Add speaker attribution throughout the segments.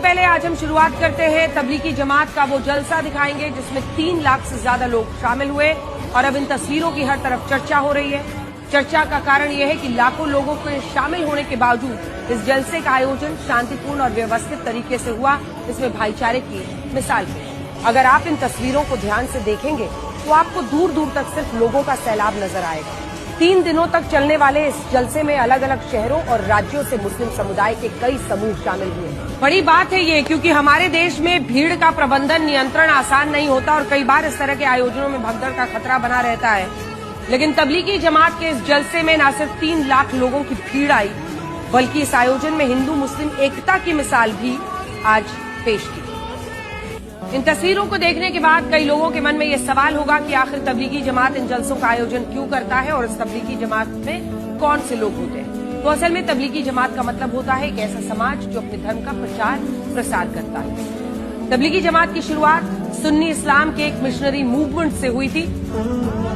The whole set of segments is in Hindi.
Speaker 1: पहले आज हम शुरुआत करते हैं तबलीगी जमात का वो जलसा दिखाएंगे जिसमें 3 लाख से ज्यादा लोग शामिल हुए और अब इन तस्वीरों की हर तरफ चर्चा हो रही है। चर्चा का कारण यह है कि लाखों लोगों के शामिल होने के बावजूद इस जलसे का आयोजन शांतिपूर्ण और व्यवस्थित तरीके से हुआ, इसमें भाईचारे की मिसाल पेश। अगर आप इन तस्वीरों को ध्यान से देखेंगे तो आपको दूर दूर तक सिर्फ लोगों का सैलाब नजर आएगा। 3 दिनों तक चलने वाले इस जलसे में अलग अलग शहरों और राज्यों से मुस्लिम समुदाय के कई समूह शामिल हुए। बड़ी बात है ये, क्योंकि हमारे देश में भीड़ का प्रबंधन नियंत्रण आसान नहीं होता और कई बार इस तरह के आयोजनों में भगदड़ का खतरा बना रहता है। लेकिन तबलीगी जमात के इस जलसे में न सिर्फ 3 लाख लोगों की भीड़ आई, बल्कि इस आयोजन में हिंदू मुस्लिम एकता की मिसाल भी आज पेश की। इन तस्वीरों को देखने के बाद कई लोगों के मन में ये सवाल होगा कि आखिर तबलीगी जमात इन जलसों का आयोजन क्यों करता है और इस तबलीगी जमात में कौन से लोग होते हैं। तो असल में तबलीगी जमात का मतलब होता है एक ऐसा समाज जो अपने धर्म का प्रचार प्रसार करता है। तबलीगी जमात की शुरुआत सुन्नी इस्लाम के एक मिशनरी मूवमेंट से हुई थी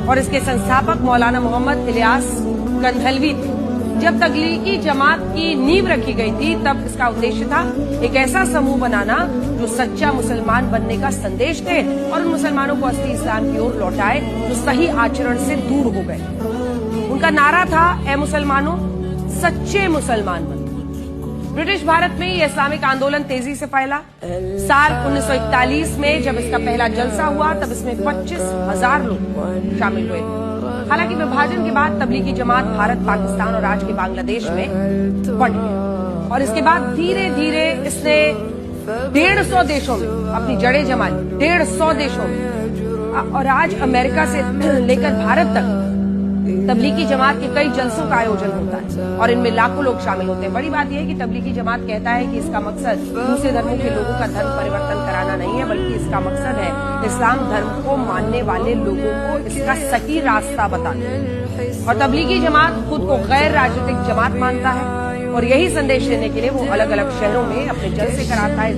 Speaker 1: और इसके संस्थापक मौलाना मोहम्मद इलियास कंधलवी थे। जब तबलीगी जमात की नींव रखी गई थी तब इसका उद्देश्य था एक ऐसा समूह बनाना जो सच्चा मुसलमान बनने का संदेश दे और उन मुसलमानों को असली इस्लाम की ओर लौटाए जो सही आचरण से दूर हो गए। उनका नारा था, ए मुसलमानों सच्चे मुसलमान बनो। ब्रिटिश भारत में ये इस्लामिक आंदोलन तेजी से फैला। साल 1941 में जब इसका पहला जलसा हुआ तब इसमें 25,000 लोग शामिल हुए। हालांकि विभाजन के बाद तबलीगी जमात भारत, पाकिस्तान और आज के बांग्लादेश में बढ़ गई और इसके बाद धीरे धीरे इसने 150 देशों में अपनी जड़ें जमा ली। 150 देशों में और आज अमेरिका से लेकर भारत तक तबलीगी जमात के कई जलसों का आयोजन होता है और इनमें लाखों लोग शामिल होते हैं। बड़ी बात यह है कि तबलीगी जमात कहता है कि इसका मकसद दूसरे धर्मों के लोगों का धर्म परिवर्तन कराना नहीं है, बल्कि इसका मकसद है इस्लाम धर्म को मानने वाले लोगों को इसका सही रास्ता बताना। और तबलीगी जमात खुद को गैर राजनीतिक जमात मानता है और यही संदेश देने के लिए वो अलग अलग शहरों में अपने जलसे कराता है।